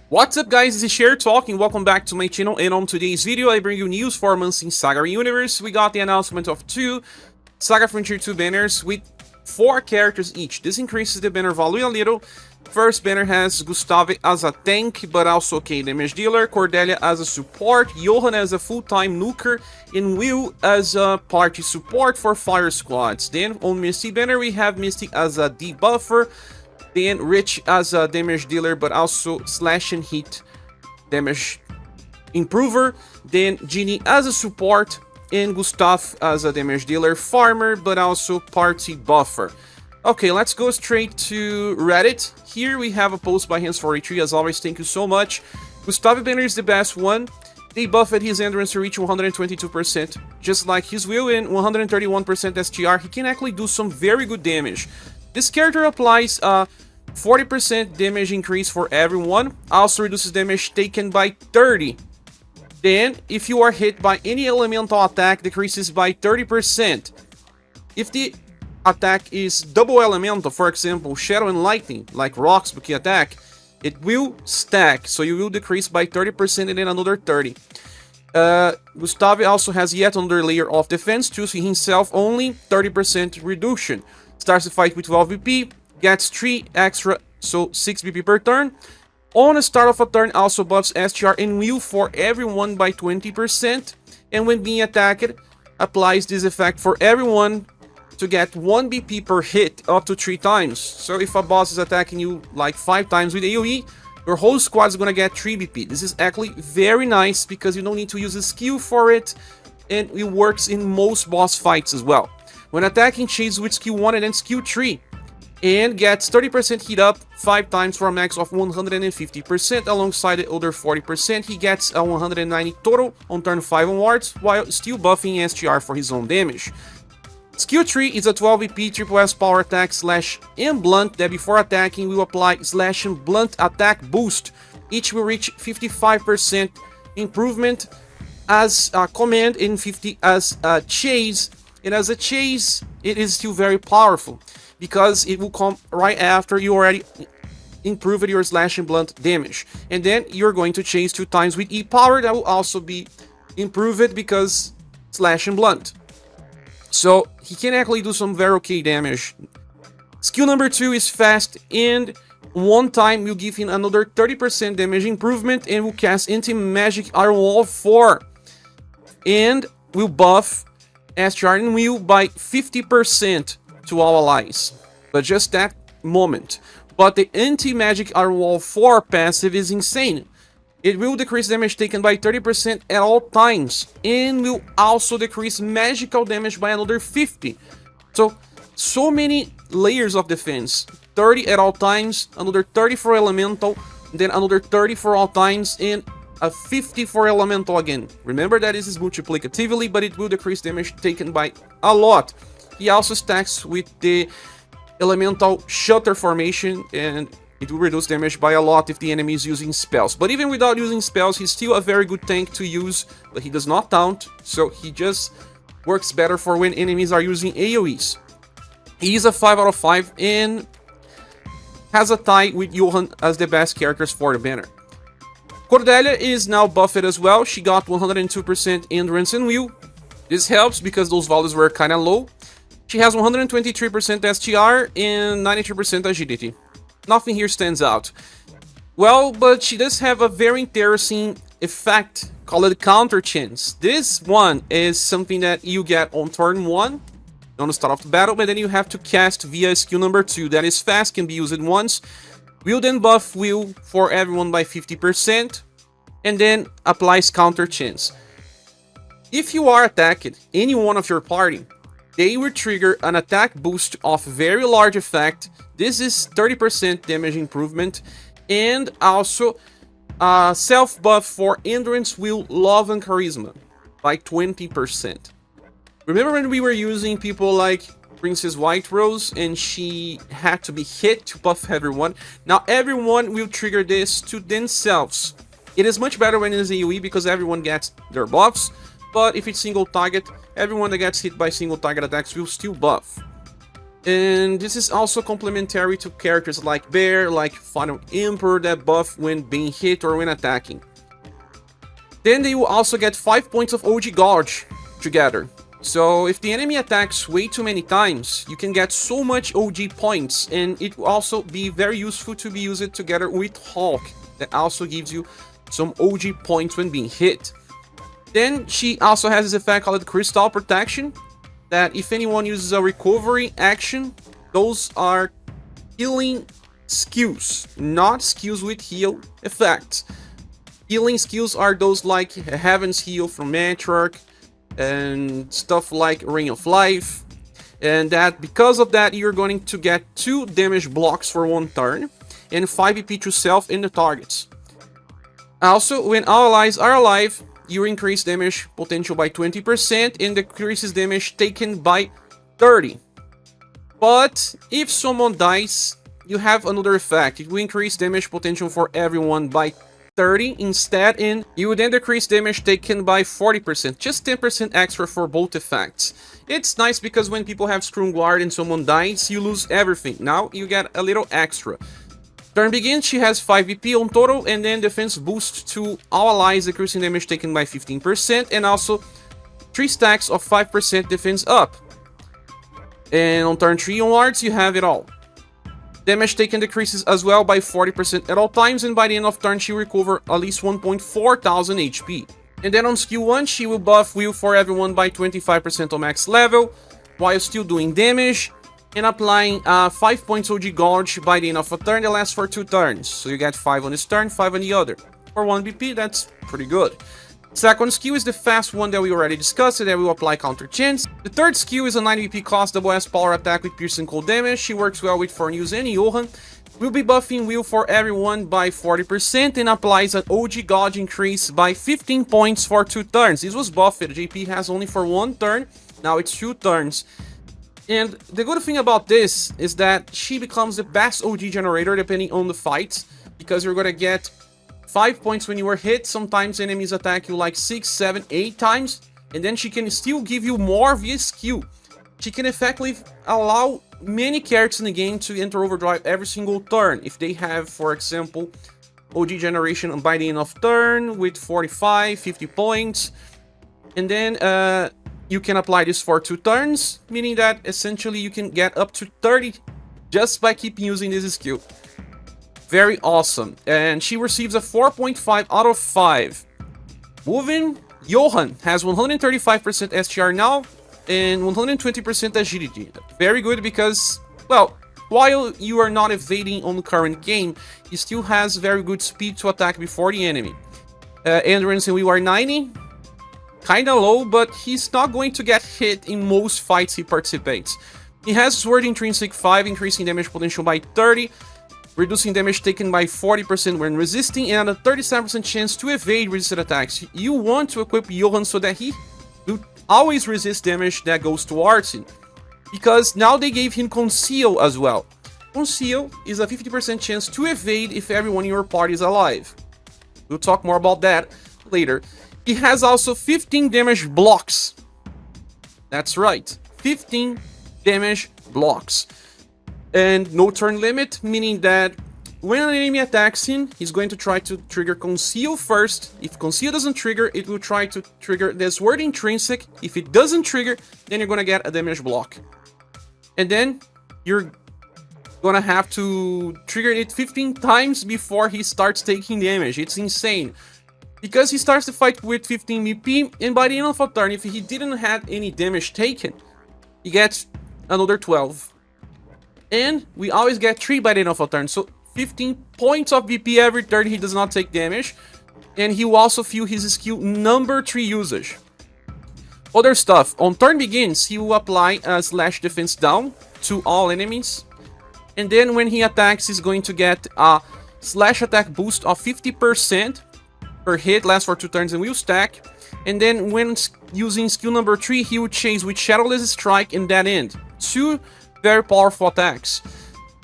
What's up guys, this is Cher talking, welcome back to my channel, and on today's video I bring you news for months in SaGa ReUniverSe. We got the announcement of two SaGa Frontier 2 banners with 4 characters each. This increases the banner value a little. First banner has Gustave as a tank, but also K damage dealer, Cordelia as a support, Johan as a full-time nuker, and Will as a party support for fire squads. Then on Misty banner we have Misty as a debuffer, then Rich as a damage dealer, but also slash and hit damage improver. Then Genie as a support, and Gustaf as a damage dealer farmer, but also party buffer. Okay, let's go straight to Reddit. Here we have a post by Hands43. As always, thank you so much. Gustave banner is the best one. They buffed his endurance to reach 122%, just like his will, and 131% STR. He can actually do some very good damage. This character applies 40% damage increase for everyone, also reduces damage taken by 30. Then, if you are hit by any elemental attack, decreases by 30%. If the attack is double elemental, for example, Shadow and Lightning, like Rock's Buki attack, it will stack, so you will decrease by 30% and then another 30. Gustave also has yet another layer of defense, choosing himself only 30% reduction. Starts the fight with 12 BP, gets 3 extra, so 6 BP per turn. On the start of a turn, also buffs STR and will for everyone by 20, and when being attacked, applies this effect for everyone to get 1 BP per hit up to 3 times. So if a boss is attacking you like 5 times with AoE, your whole squad is gonna get 3 BP. This is actually very nice because you don't need to use a skill for it, and it works in most boss fights as well. When attacking, chases with skill 1 and then skill 3, and gets 30% hit up 5 times for a max of 150%. Alongside the other 40%, he gets a 190 total on turn 5 onwards, while still buffing STR for his own damage. Skill 3 is a 12 VP triple S power attack slash and blunt that before attacking will apply slash and blunt attack boost. Each will reach 55% improvement as a command and 50 as a chase. And as a chase, it is still very powerful because it will come right after you already improved your slash and blunt damage. And then you're going to chase 2 times with E power that will also be improved because slash and blunt. So he can actually do some very okay damage. Skill number 2 is fast, and one time will give him another 30% damage improvement and will cast anti-magic Iron Wall 4. And will buff STR and will by 50% to all allies. But just that moment. But the anti-magic Iron Wall 4 passive is insane. It will decrease damage taken by 30% at all times, and will also decrease magical damage by another 50. So many layers of defense. 30 at all times, another 30 for elemental, then another 30 for all times, and a 50 for elemental again. Remember that this is multiplicatively, but it will decrease damage taken by a lot. He also stacks with the elemental shutter formation, and it will reduce damage by a lot if the enemy is using spells. But even without using spells, he's still a very good tank to use, but he does not taunt, so he just works better for when enemies are using AoEs. He is a 5 out of 5 and has a tie with Johan as the best characters for the banner. Cordelia is now buffed as well. She got 102% endurance and will. This helps because those values were kinda low. She has 123% STR and 93% agility. Nothing here stands out. Well, but she does have a very interesting effect called counter chance. This one is something that you get on turn 1 on the start of the battle, but then you have to cast via skill number 2. That is fast, can be used once. Will then buff will for everyone by 50%, and then applies counter chance. If you are attacked, any one of your party, they will trigger an attack boost of very large effect. This is 30% damage improvement, and also self buff for endurance, will, love, and charisma by 20%. Remember when we were using people like Princess White Rose and she had to be hit to buff everyone? Now everyone will trigger this to themselves. It is much better when it is AoE because everyone gets their buffs, but if it's single target, everyone that gets hit by single target attacks will still buff. And this is also complementary to characters like Bear, like Final Emperor that buff when being hit or when attacking. Then they will also get 5 points of OG Gouge together. So if the enemy attacks way too many times, you can get so much OG points, and it will also be very useful to be used together with Hulk. That also gives you some OG points when being hit. Then she also has this effect called Crystal Protection, that if anyone uses a recovery action, those are healing skills, not skills with heal effects. Healing skills are those like Heaven's Heal from Matriarch and stuff like Ring of Life, and that because of that you're going to get 2 damage blocks for 1 turn and 5 EP to self and the targets. Also, when all allies are alive, you increase damage potential by 20% and decreases damage taken by 30. But if someone dies, you have another effect. It will increase damage potential for everyone by 30 instead, and you would then decrease damage taken by 40%, just 10% extra for both effects. It's nice because when people have Scrum Guard and someone dies, you lose everything. Now you get a little extra. Turn begins, she has 5 VP on total, and then defense boost to all allies, decreasing damage taken by 15%, and also 3 stacks of 5% defense up. And on turn 3 onwards, you have it all. Damage taken decreases as well by 40% at all times, and by the end of turn, she will recover at least 1.4 thousand HP. And then on skill 1, she will buff Will for Everyone by 25% on max level, while still doing damage, and applying 5 points OG Gouge by the end of a turn that lasts for 2 turns. So you get 5 on this turn, 5 on the other. For 1 BP, that's pretty good. Second skill is the fast one that we already discussed, and that will apply counter chance. The third skill is a 9 BP cost double S power attack with piercing cold damage. She works well with Fornews and Johan. We'll be buffing Will for Everyone by 40% and applies an OG Gouge increase by 15 points for 2 turns. This was buffed. JP has only for 1 turn, now it's 2 turns. And the good thing about this is that she becomes the best OG generator depending on the fight, because you're gonna get 5 points when you are hit. Sometimes enemies attack you like 6, 7, 8 times, and then she can still give you more via skill. She can effectively allow many characters in the game to enter overdrive every single turn if they have, for example, OG generation by the end of turn with 45, 50 points, and then you can apply this for 2 turns, meaning that essentially you can get up to 30 just by keeping using this skill. Very awesome. And she receives a 4.5 out of 5. Moving, Johan has 135% STR now and 120% agility. Very good because, well, while you are not evading on the current game, he still has very good speed to attack before the enemy. Endurance and Will are 90. Kinda low, but he's not going to get hit in most fights he participates. He has Sword Intrinsic 5, increasing damage potential by 30, reducing damage taken by 40% when resisting, and a 37% chance to evade resisted attacks. You want to equip Johan so that he will always resist damage that goes towards him, because now they gave him Conceal as well. Conceal is a 50% chance to evade if everyone in your party is alive. We'll talk more about that later. He has also 15 damage blocks. That's right, 15 damage blocks. And no turn limit, meaning that when an enemy attacks him, he's going to try to trigger Conceal first. If Conceal doesn't trigger, it will try to trigger this Word Intrinsic. If it doesn't trigger, then you're gonna get a damage block. And then you're gonna have to trigger it 15 times before he starts taking damage. It's insane. Because he starts the fight with 15 BP, and by the end of a turn, if he didn't have any damage taken, he gets another 12. And we always get 3 by the end of a turn, so 15 points of BP every turn he does not take damage. And he will also feel his skill number 3 usage. Other stuff, on turn begins, he will apply a slash defense down to all enemies. And then when he attacks, he's going to get a slash attack boost of 50%. Per hit, lasts for 2 turns and will stack. And then when using skill number 3, he will chase with Shadowless Strike and Dead End. 2 very powerful attacks.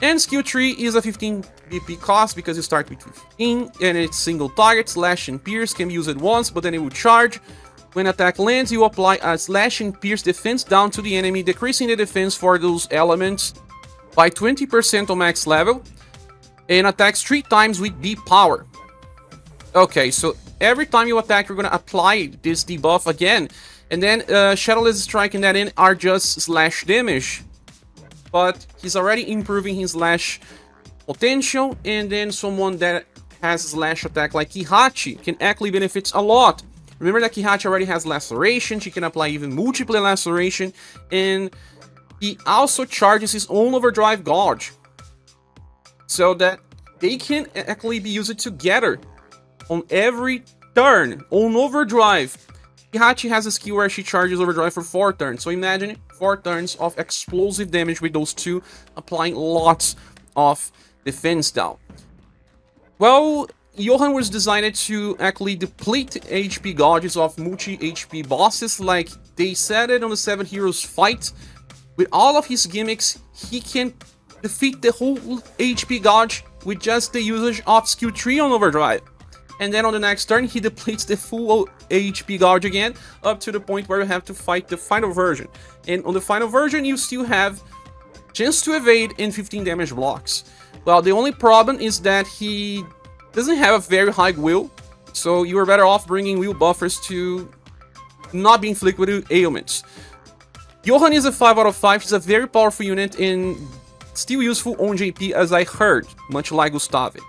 And skill 3 is a 15 BP cost because you start with 15 and it's single target, slash and pierce, can be used once but then it will charge. When attack lands, you apply a slash and pierce defense down to the enemy, decreasing the defense for those elements by 20% on max level, and attacks 3 times with B power. Okay, so every time you attack, you're gonna apply this debuff again, and then Shadowless Strike and that in are just slash damage, but he's already improving his slash potential, and then someone that has slash attack like Kihachi can actually benefit a lot. Remember that Kihachi already has laceration, she can apply even multiple laceration, and he also charges his own overdrive gauge, so that they can actually be used together on every turn. On overdrive, Kihachi has a skill where she charges overdrive for 4 turns, so imagine 4 turns of explosive damage with those two, applying lots of defense down. Well, Johan was designed to actually deplete HP gauges of multi-HP bosses, like they said it on the 7 Heroes fight. With all of his gimmicks, he can defeat the whole HP gauge with just the usage of skill 3 on overdrive. And then on the next turn, he depletes the full HP gauge again, up to the point where you have to fight the final version. And on the final version, you still have chance to evade and 15 damage blocks. Well, the only problem is that he doesn't have a very high will, so you are better off bringing will buffers to not be inflicted with ailments. Johan is a 5 out of 5, he's a very powerful unit and still useful on JP as I heard, much like Gustave.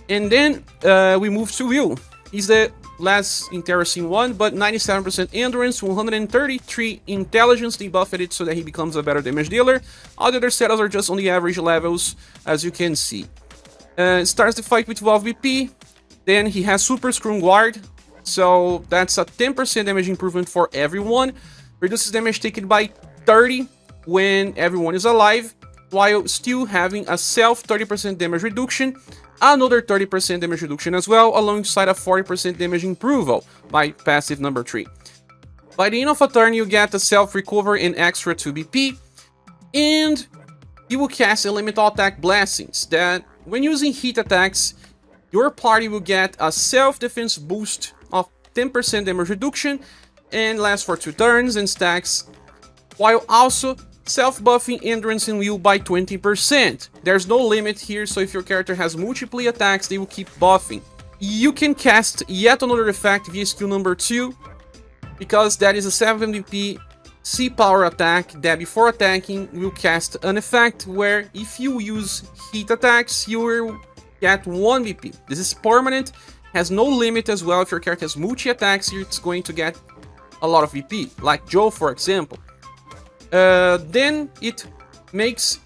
And then we move to Will. He's the less interesting one, but 97% endurance, 133 intelligence, they buffed it so that he becomes a better damage dealer. All the other setups are just on the average levels, as you can see. Starts the fight with 12 BP, then he has Super Scrum Guard, so that's a 10% damage improvement for everyone. Reduces damage taken by 30 when everyone is alive, while still having a self 30% damage reduction, another 30% damage reduction as well, alongside a 40% damage improval by passive number 3. By the end of a turn, you get a self recover and extra 2 BP, and you will cast Elemental Attack Blessings that, when using heat attacks, your party will get a self-defense boost of 10% damage reduction and lasts for 2 turns and stacks, while also self-buffing endurance and will by 20%. There's no limit here, so if your character has multiple attacks, they will keep buffing. You can cast yet another effect via skill number 2, because that is a 7 BP C-power attack that before attacking will cast an effect where if you use heat attacks, you will get 1 BP. This is permanent, has no limit as well. If your character has multi-attacks, it's going to get a lot of BP, like Joe for example. Then it makes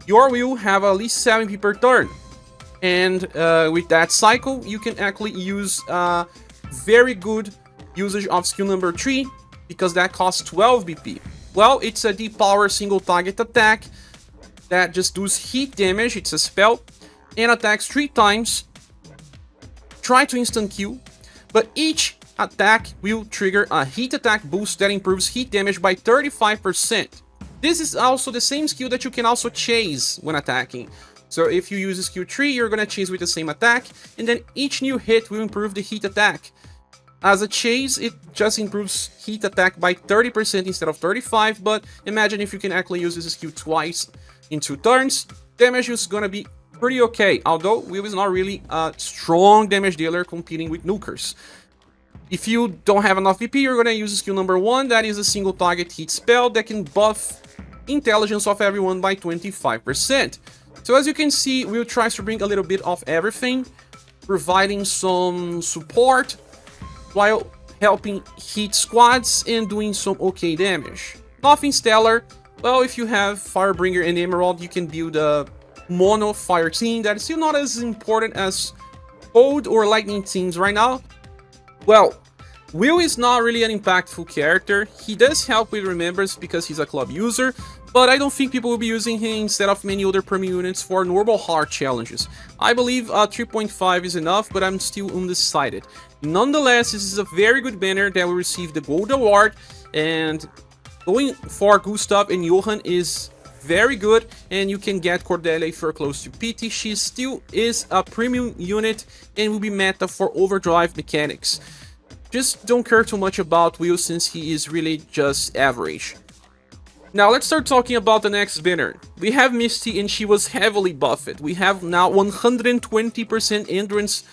your will have at least 7 BP per turn. And with that cycle, you can actually use very good usage of skill number 3, because that costs 12 BP. Well, it's a deep power single target attack that just does heat damage, it's a spell, and attacks 3 times. Try to instant kill, but each attack will trigger a heat attack boost that improves heat damage by 35%. This is also the same skill that you can also chase when attacking. So if you use skill 3, you're gonna chase with the same attack, and then each new hit will improve the heat attack. As a chase, it just improves heat attack by 30% instead of 35%, but imagine if you can actually use this skill twice in 2 turns, damage is gonna be pretty okay, although Will is not really a strong damage dealer competing with nukers. If you don't have enough VP, you're gonna use skill number 1, that is a single target hit spell that can buff intelligence of everyone by 25%. So as you can see, Will tries to bring a little bit of everything, providing some support, while helping hit squads and doing some okay damage. Nothing stellar. Well, if you have Firebringer and Emerald, you can build a mono fire team that is still not as important as Cold or Lightning teams right now. Well, Will is not really an impactful character. He does help with ReUniverSe because he's a club user, but I don't think people will be using him instead of many other premium units for normal hard challenges. I believe 3.5 is enough, but I'm still undecided. Nonetheless, this is a very good banner that will receive the Gold Award, and going for Gustave and Johan is very good, and you can get Cordelia if you're close to PT. She still is a premium unit and will be meta for overdrive mechanics. just don't care too much about Will since he is really just average. Now let's start talking about the next banner. We have Misty and she was heavily buffed. We have now 120% endurance.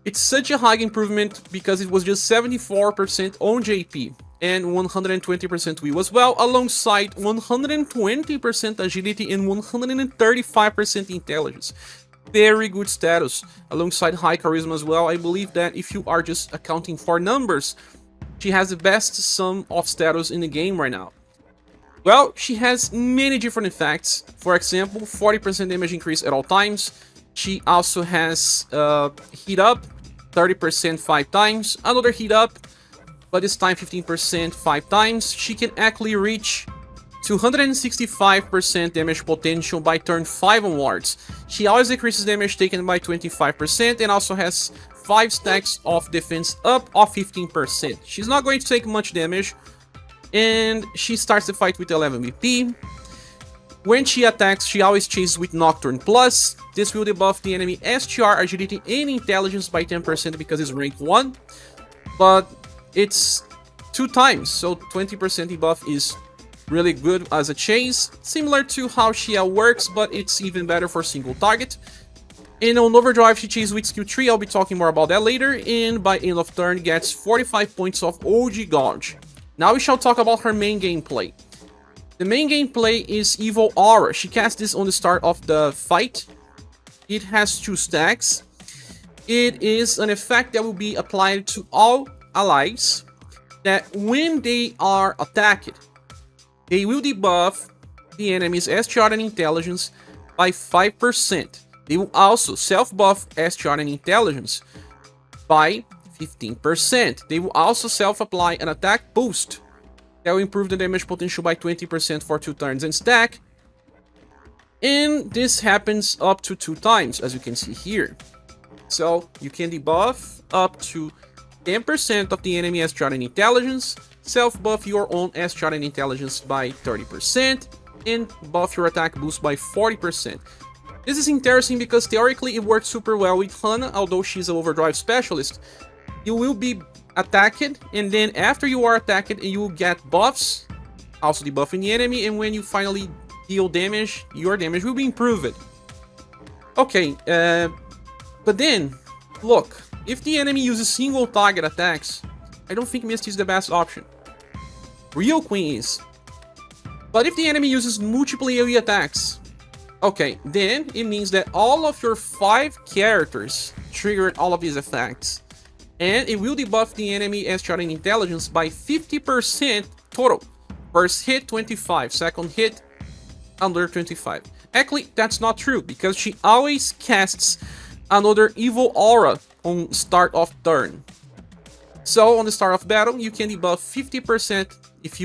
It's such a high improvement because it was just 74% on JP and 120% Will as well, alongside 120% agility and 135% intelligence. Very good status, alongside high charisma as well. I believe that if you are just accounting for numbers, she has the best sum of status in the game right now. Well, she has many different effects. For example, 40% damage increase at all times. She also has heat up, 30% 5 times. Another heat up, but this time 15% 5 times. She can actually reach 265% damage potential by turn 5 onwards. She always decreases damage taken by 25% and also has 5 stacks of defense up of 15%. She's not going to take much damage. And she starts the fight with 11 BP. When she attacks, she always chases with Nocturne Plus. This will debuff the enemy SGR, Agility, and Intelligence by 10% because it's rank 1. But it's 2 times, so 20% debuff is really good as a chase. Similar to how Shia works, but it's even better for single target. And on Overdrive, she chases with skill 3. I'll be talking more about that later. And by end of turn, gets 45 points of OG Gouge. Now we shall talk about her main gameplay. The main gameplay is Evil Aura. She casts this on the start of the fight. It has 2 stacks. It is an effect that will be applied to all allies that when they are attacked, they will debuff the enemy's SGR and Intelligence by 5%. They will also self-buff SGR and Intelligence by 15%. They will also self-apply an attack boost that will improve the damage potential by 20% for 2 turns and stack. And this happens up to 2 times, as you can see here. So you can debuff up to 10% of the enemy SGR and Intelligence, self-buff your own SGR and Intelligence by 30%, and buff your attack boost by 40%. This is interesting because theoretically it works super well with Hana, although she's an overdrive specialist. You will be attacked, and then after you are attacked, you will get buffs, also debuffing the enemy, and when you finally deal damage, your damage will be improved. Okay, but then, look, if the enemy uses single target attacks, I don't think Misty is the best option. Real Queen is. But if the enemy uses multiple AoE attacks, okay, then it means that all of your 5 characters triggered all of these effects. And it will debuff the enemy SGR and Intelligence by 50% total. First hit, 25. Second hit, under 25. Actually, that's not true, because she always casts another Evil Aura on start of turn. So, on the start of battle, you can debuff 50% if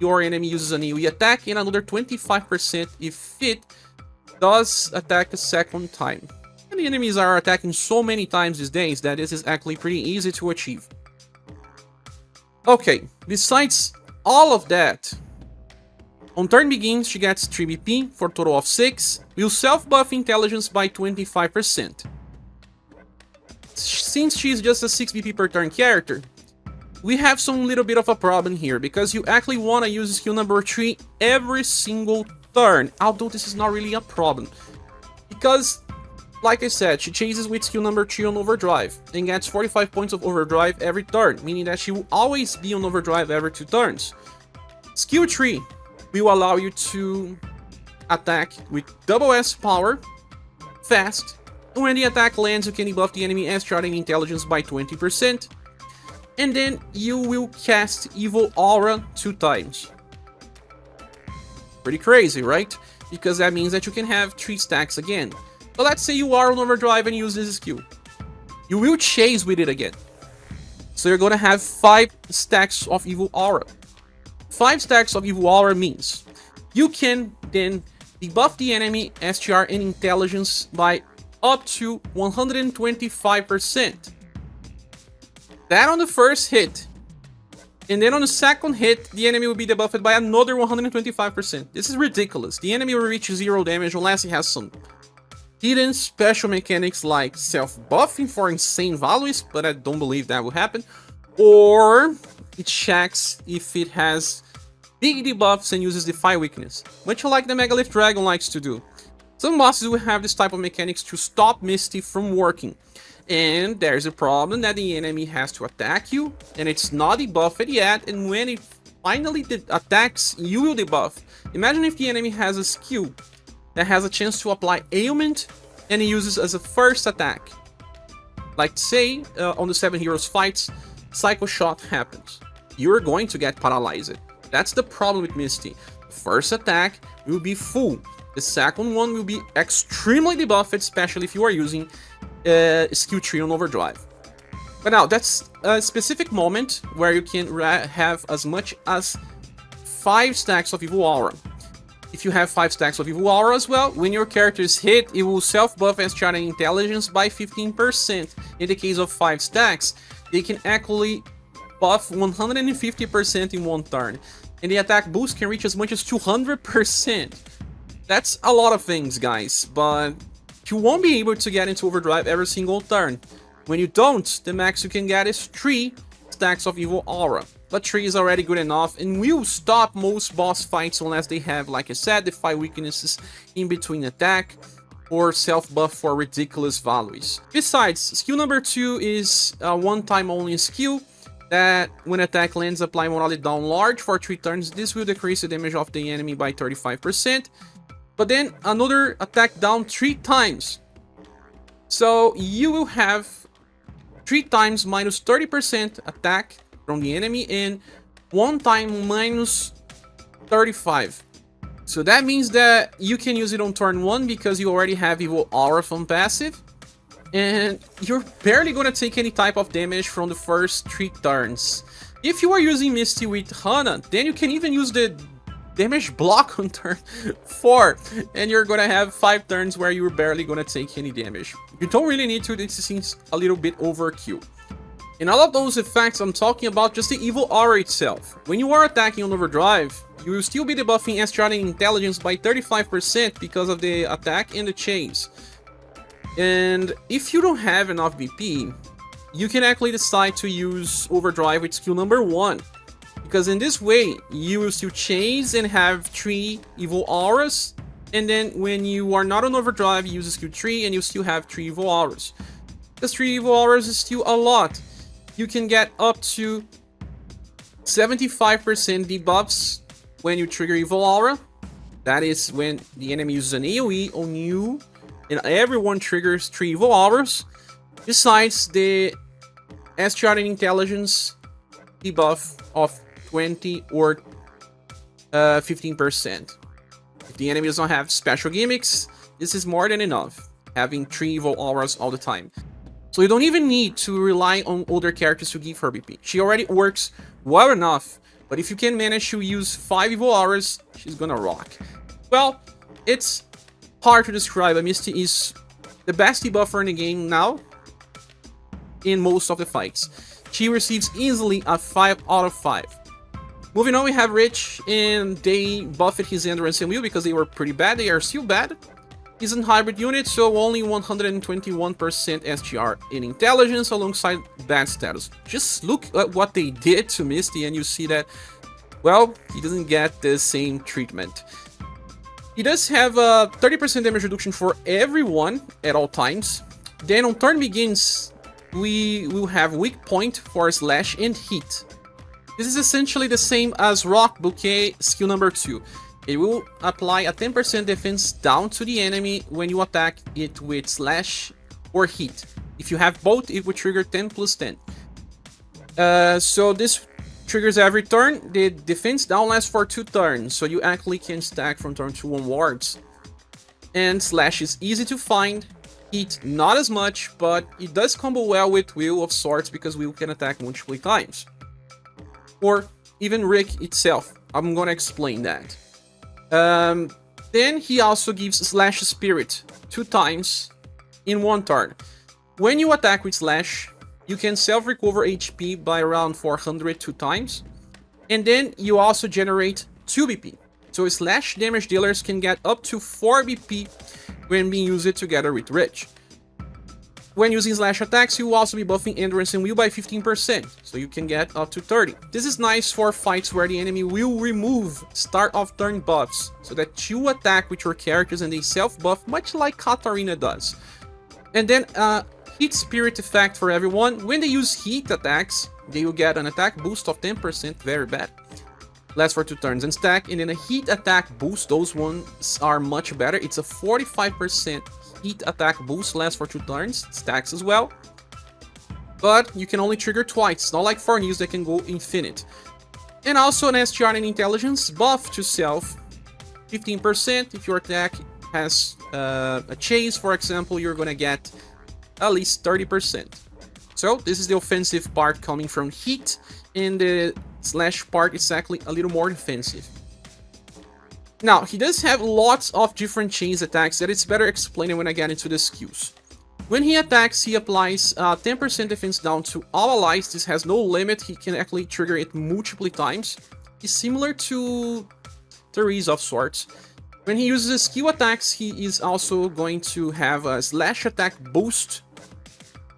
your enemy uses an AoE attack, and another 25% if it does attack a second time. And the enemies are attacking so many times these days that this is actually pretty easy to achieve. Okay, besides all of that, on turn begins, she gets 3 BP for a total of 6, will self-buff Intelligence by 25%. Since she's just a 6 BP per turn character, we have some little bit of a problem here, because you actually want to use skill number 3 every single turn, although this is not really a problem. Because, like I said, she chases with skill number 3 on Overdrive, and gets 45 points of Overdrive every turn, meaning that she will always be on Overdrive every 2 turns. Skill 3 will allow you to attack with double S power, fast, and when the attack lands, you can debuff the enemy SGR and Intelligence by 20%, and then you will cast Evil Aura 2 times. Pretty crazy, right? Because that means that you can have 3 stacks again. But let's say you are on Overdrive and use this skill. You will chase with it again. So you're gonna have 5 stacks of Evil Aura. 5 stacks of Evil Aura means you can then debuff the enemy SGR and Intelligence by up to 125%. That on the first hit. And then on the second hit, the enemy will be debuffed by another 125%. This is ridiculous. The enemy will reach 0 damage unless he has some hidden special mechanics like self-buffing for insane values, but I don't believe that will happen. or it checks if it has big debuffs and uses Defy weakness, much like the Megalith Dragon likes to do. Some bosses will have this type of mechanics to stop Misty from working. And there's a problem that the enemy has to attack you, and it's not debuffed yet, and when it finally attacks, you will debuff. Imagine if the enemy has a skill that has a chance to apply ailment, and he uses as a first attack. Like say, on the 7 Heroes fights, Psycho Shot happens. You're going to get paralyzed. That's the problem with Misty. The first attack will be full. The second one will be extremely debuffed, especially if you are using skill tree on overdrive. But now, that's a specific moment where you can have as much as 5 stacks of Evil Aura. If you have 5 stacks of Evil Aura as well, when your character is hit, it will self-buff SGR and Intelligence by 15%. In the case of 5 stacks, they can actually buff 150% in one turn. And the attack boost can reach as much as 200%. That's a lot of things, guys, but you won't be able to get into overdrive every single turn. When you don't, the max you can get is 3 stacks of Evil Aura. But 3 is already good enough and will stop most boss fights unless they have, like I said, Defy weaknesses in between attack or self-buff for ridiculous values. Besides, skill number 2 is a one-time only skill that when attack lands, apply morale down large for 3 turns. This will decrease the damage of the enemy by 35%. But then another attack down 3 times. So you will have 3 times minus 30% attack from the enemy and 1 time minus 35. So that means that you can use it on turn 1 because you already have Evil Aura from passive. And you're barely gonna take any type of damage from the first 3 turns. If you are using Misty with Hana, then you can even use the damage block on turn 4, and you're gonna have 5 turns where you're barely gonna take any damage. You don't really need to, this seems a little bit overkill. In all of those effects, I'm talking about just the Evil Aura itself. When you are attacking on overdrive, you will still be debuffing SGR and Intelligence by 35% because of the attack and the chase. And if you don't have enough BP, you can actually decide to use overdrive with skill number 1. Because in this way, you will still chase and have 3 Evil Auras. And then when you are not on overdrive, you use skill 3 and you still have 3 Evil Auras. Because 3 Evil Auras is still a lot. You can get up to 75% debuffs when you trigger Evil Aura. That is when the enemy uses an AoE on you and everyone triggers 3 Evil Auras. Besides the SGR and Intelligence debuff of 20 or 15%. If the enemy does not have special gimmicks, this is more than enough, having 3 Evil Auras all the time. So you don't even need to rely on other characters to give her BP. She already works well enough, but if you can manage to use 5 Evil Auras, she's gonna rock. Well, it's hard to describe, but Misty is the best debuffer in the game now in most of the fights. She receives easily a 5 out of 5. Moving on, we have Rich, and they buffed his Endurance and Will because they were pretty bad. They are still bad. He's in hybrid unit, so only 121% SGR in Intelligence alongside bad status. Just look at what they did to Misty and you see that, well, he doesn't get the same treatment. He does have a 30% damage reduction for everyone at all times. Then on turn begins, we will have weak point for slash and hit. This is essentially the same as Rock Bouquet skill number 2. It will apply a 10% defense down to the enemy when you attack it with slash or hit. If you have both, it will trigger 10 plus 10. So this triggers every turn. The defense down lasts for 2 turns, so you actually can stack from turn 2 onwards. And slash is easy to find. Hit not as much, but it does combo well with Will of sorts because Will can attack multiple times. Or even Rick itself. I'm gonna explain that. Then he also gives Slash Spirit 2 times in 1 turn. When you attack with Slash, you can self-recover HP by around 400 2 times. And then you also generate 2 BP. So Slash damage dealers can get up to 4 BP when being used together with Rich. When using slash attacks, you will also be buffing endurance and will by 15%, so you can get up to 30. This is nice for fights where the enemy will remove start of turn buffs, so that you attack with your characters and they self-buff, much like Katarina does. And then heat spirit effect for everyone. When they use heat attacks, they will get an attack boost of 10%, very bad. Lasts for 2 turns and stack, and then a heat attack boost, those ones are much better. It's a 45% heat attack boost, lasts for 2 turns, stacks as well. But you can only trigger twice, it's not like Fornews that can go infinite. And also an SGR and intelligence buff to self, 15%. If your attack has a chase, for example, you're gonna get at least 30%. So this is the offensive part coming from heat, and the slash part is actually a little more defensive. Now, he does have lots of different chains attacks that it's better explained when I get into the skills. When he attacks, he applies 10% defense down to all allies. This has no limit, he can actually trigger it multiple times. It's similar to Therese of sorts. When he uses skill attacks, he is also going to have a slash attack boost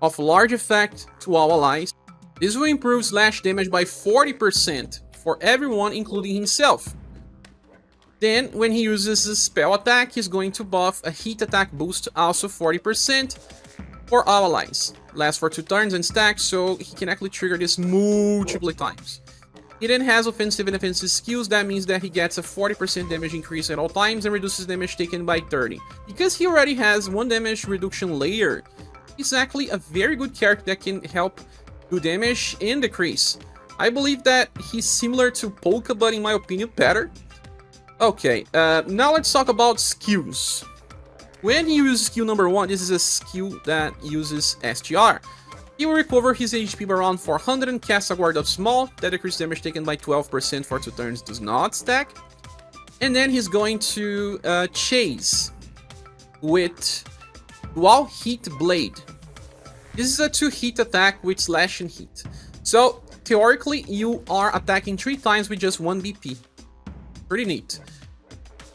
of large effect to all allies. This will improve slash damage by 40% for everyone, including himself. Then, when he uses a spell attack, he's going to buff a heat attack boost, also 40% for all allies. Lasts for 2 turns and stacks, so he can actually trigger this multiple times. He then has offensive and defensive skills. That means that he gets a 40% damage increase at all times and reduces damage taken by 30. Because he already has 1 damage reduction layer, he's actually a very good character that can help do damage and decrease. I believe that he's similar to Polka, but in my opinion, better. Okay, now let's talk about skills. When you use skill number 1, this is a skill that uses SGR. He will recover his HP by around 400 and cast a guard of small. That decreases damage taken by 12% for 2 turns, does not stack. And then he's going to chase with dual heat blade. This is a 2 hit attack with slash and heat. So theoretically, you are attacking 3 times with just 1 BP. Pretty neat.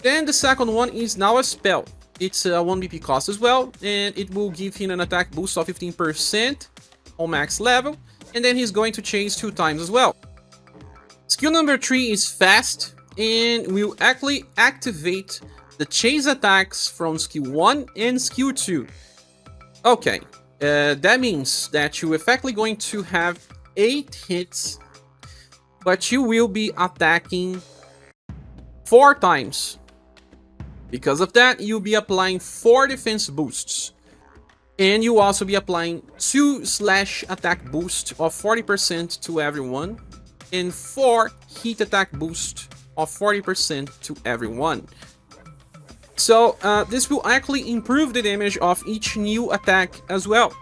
Then the second one is now a spell. It's a 1 BP cost as well, and it will give him an attack boost of 15% on max level, and then he's going to chase 2 times as well. Skill number 3 is fast, and will actually activate the chase attacks from skill 1 and skill 2. Okay, that means that you're effectively going to have 8 hits, but you will be attacking 4 times. Because of that, you'll be applying 4 defense boosts. And you'll also be applying 2 slash attack boost of 40% to everyone. And 4 heat attack boost of 40% to everyone. So this will actually improve the damage of each new attack as well.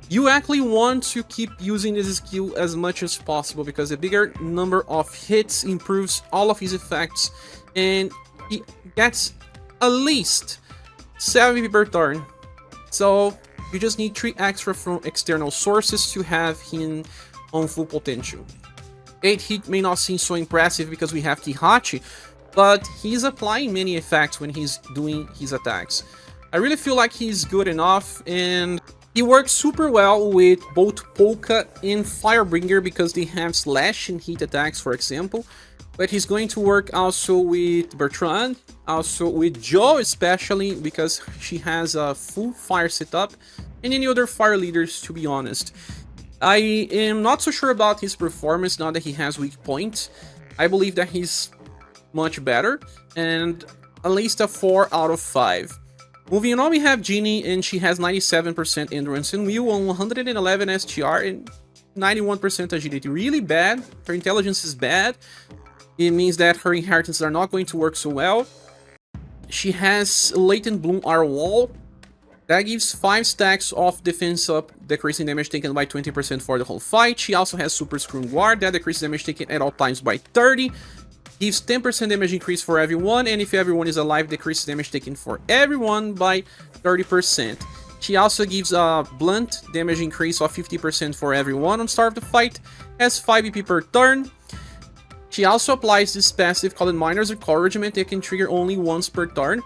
You actually want to keep using this skill as much as possible, because the bigger number of hits improves all of his effects, and he gets at least 7 BP per turn. So you just need 3 extra from external sources to have him on full potential. 8 hit may not seem so impressive because we have Kihachi, but he's applying many effects when he's doing his attacks. I really feel like he's good enough, and he works super well with both Polka and Firebringer because they have slash and heat attacks, for example. But he's going to work also with Bertrand, also with Jo, especially because she has a full fire setup, and any other fire leaders, to be honest. I am not so sure about his performance now that he has weak points. I believe that he's much better, and at least a 4 out of 5. Moving on, we have Genie, and she has 97% endurance and will on 111 SGR and 91% agility. Really bad. Her intelligence is bad. It means that her inheritances are not going to work so well. She has Latent Bloom R Wall. That gives 5 stacks of defense up, decreasing damage taken by 20% for the whole fight. She also has Super Scream Guard that decreases damage taken at all times by 30. Gives 10% damage increase for everyone, and if everyone is alive, decreases damage taken for everyone by 30%. She also gives a blunt damage increase of 50% for everyone on start of the fight, has 5 BP per turn. She also applies this passive called Miner's Encouragement that can trigger only once per turn.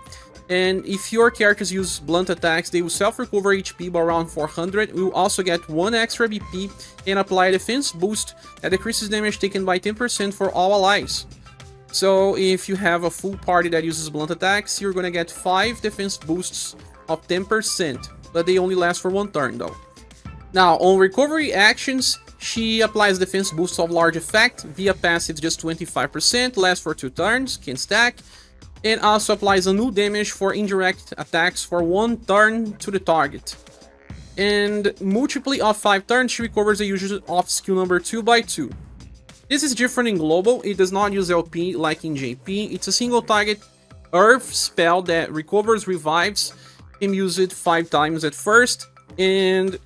And if your characters use blunt attacks, they will self-recover HP by around 400. We will also get 1 extra BP and apply a defense boost that decreases damage taken by 10% for all allies. So if you have a full party that uses blunt attacks, you're gonna get 5 defense boosts of 10%, but they only last for 1 turn though. Now, on recovery actions, she applies defense boosts of large effect via passive just 25%, lasts for 2 turns, can stack, and also applies a new damage for indirect attacks for 1 turn to the target. And multiply of 5 turns, she recovers the usage of skill number 2 by 2. This is different in global, it does not use LP like in JP, it's a single target earth spell that recovers, revives, can use it 5 times at first, and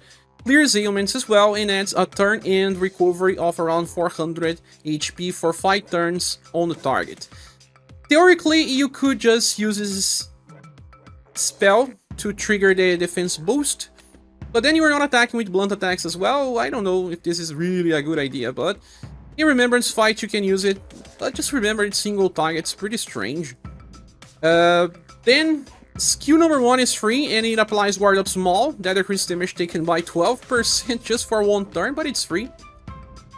clears ailments as well, and adds a turn end recovery of around 400 HP for 5 turns on the target. Theoretically, you could just use this spell to trigger the defense boost, but then you are not attacking with blunt attacks as well. I don't know if this is really a good idea, but in Remembrance fight you can use it, but just remember it's single target, it's pretty strange. Then skill number 1 is free and it applies Guard Up Small, that decreases damage taken by 12% just for 1 turn, but it's free.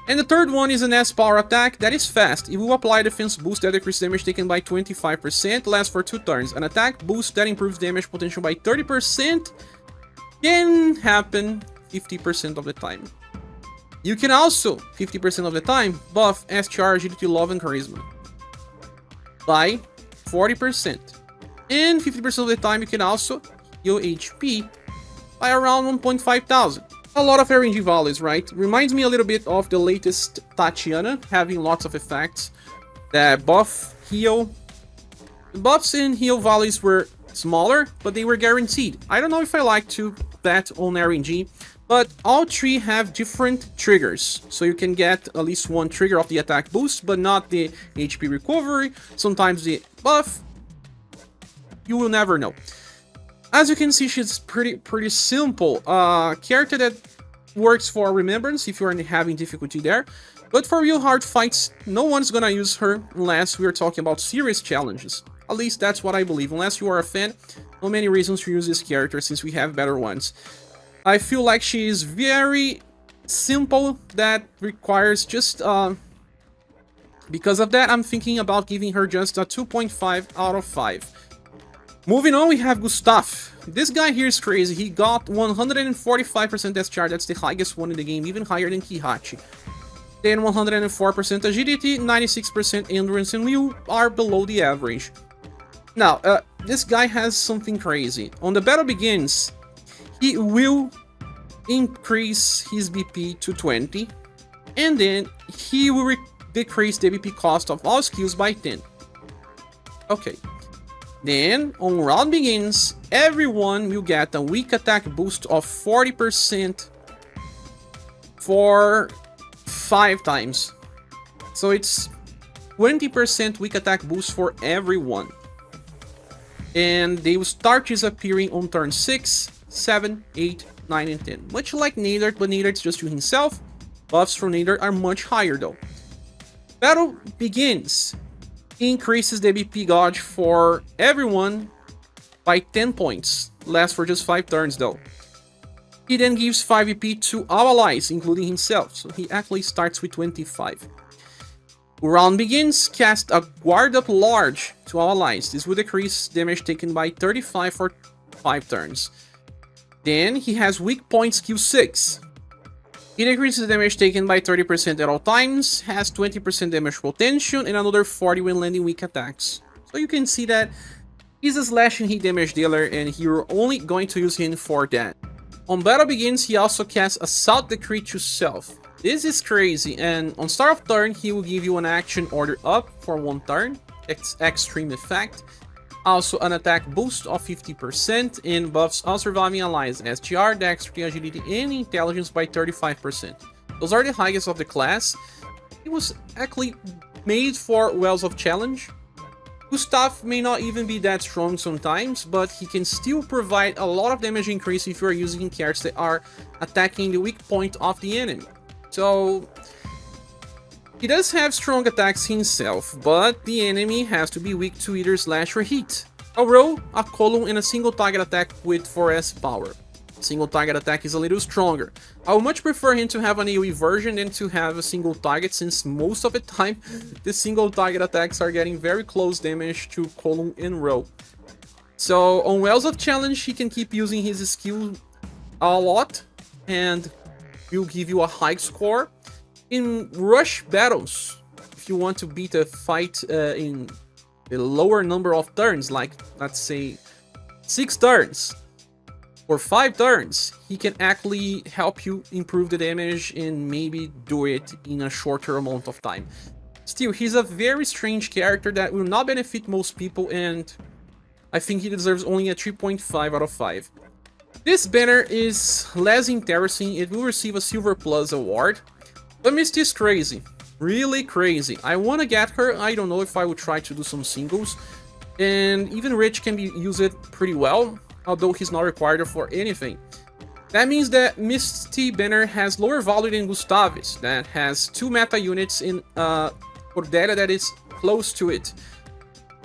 And the third one is an S power attack that is fast. It will apply defense boost that decreases damage taken by 25%, lasts for 2 turns. An attack boost that improves damage potential by 30% can happen 50% of the time. You can also, 50% of the time, buff ScherBR, Agility, Love, and Charisma by 40%. And 50% of the time you can also heal HP by around 1.5 thousand. A lot of RNG values, right? Reminds me a little bit of the latest Tatiana, having lots of effects that buff, heal. The buffs and heal values were smaller, but they were guaranteed. I don't know if I like to bet on RNG, but all 3 have different triggers. So you can get at least 1 trigger of the attack boost, but not the HP recovery, sometimes the buff. You will never know. As you can see, she's pretty simple. Character that works for Remembrance if you are having difficulty there. But for real hard fights, no one's gonna use her unless we are talking about serious challenges. At least that's what I believe. Unless you are a fan, no many reasons to use this character since we have better ones. I feel like she is very simple, that requires just... because of that, I'm thinking about giving her just a 2.5 out of 5. Moving on, we have Gustaf. This guy here is crazy. He got 145% SCR, that's the highest one in the game, even higher than Kihachi. Then 104% agility, 96% endurance, and you are below the average. Now, this guy has something crazy. On the battle begins, he will increase his BP to 20, and then he will decrease the BP cost of all skills by 10. Okay. Then, on round begins, everyone will get a weak attack boost of 40% for 5 times. So it's 20% weak attack boost for everyone. And they will start disappearing on turn 6, 7, 8, 9, and 10. Much like Nadert, but Nadert's just to himself. Buffs from Nadert are much higher though. Battle begins. Increases the BP gauge for everyone by 10 points. Lasts for just 5 turns though. He then gives 5 BP to all allies, including himself, so he actually starts with 25. Round begins, cast a Guard Up Large to all allies. This will decrease damage taken by 35 for 5 turns. Then he has Weak Point skill 6. It decreases damage taken by 30% at all times, has 20% damage potential, and another 40 when landing weak attacks. So you can see that he's a slashing hit damage dealer, and you're only going to use him for that. On battle begins, he also casts Assault Decree to Self. This is crazy, and on start of turn, he will give you an action order up for 1 turn. It's extreme effect. Also an attack boost of 50%, and buffs all surviving allies SGR, Dexterity, Agility, and Intelligence by 35%. Those are the highest of the class. It was actually made for Wells of Challenge. Gustaf may not even be that strong sometimes, but he can still provide a lot of damage increase if you are using characters that are attacking the weak point of the enemy. So he does have strong attacks himself, but the enemy has to be weak to either slash or heat. a row, a column, and a single target attack with 4S power. Single target attack is a little stronger. I would much prefer him to have an AoE version than to have a single target, since most of the time the single target attacks are getting very close damage to column and row. So on Wells of Challenge he can keep using his skill a lot and will give you a high score. In rush battles, if you want to beat a fight in a lower number of turns, like let's say 6 turns or 5 turns, he can actually help you improve the damage and maybe do it in a shorter amount of time. Still, he's a very strange character that will not benefit most people, and I think he deserves only a 3.5 out of 5. This banner is less interesting. It will receive a Silver Plus award, but Misty is crazy. Really crazy. I want to get her. I don't know if I would try to do some singles, and even Rich can be used pretty well, although he's not required for anything. That means that Misty banner has lower value than Gustave's, that has 2 meta units in Cordelia that is close to it.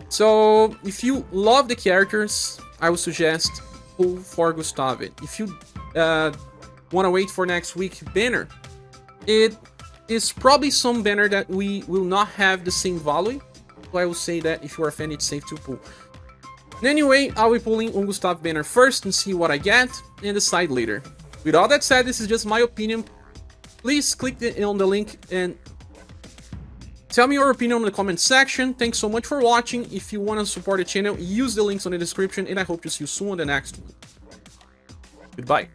So if you love the characters, I would suggest pull for Gustave. If you want to wait for next week banner, it is probably some banner that we will not have the same value. So I will say that if you are a fan, it's safe to pull. Anyway, I'll be pulling on Gustave banner first and see what I get and decide later. With all that said, this is just my opinion. Please click on the link and tell me your opinion in the comment section. Thanks so much for watching. If you want to support the channel, use the links on the description, and I hope to see you soon on the next one. Goodbye.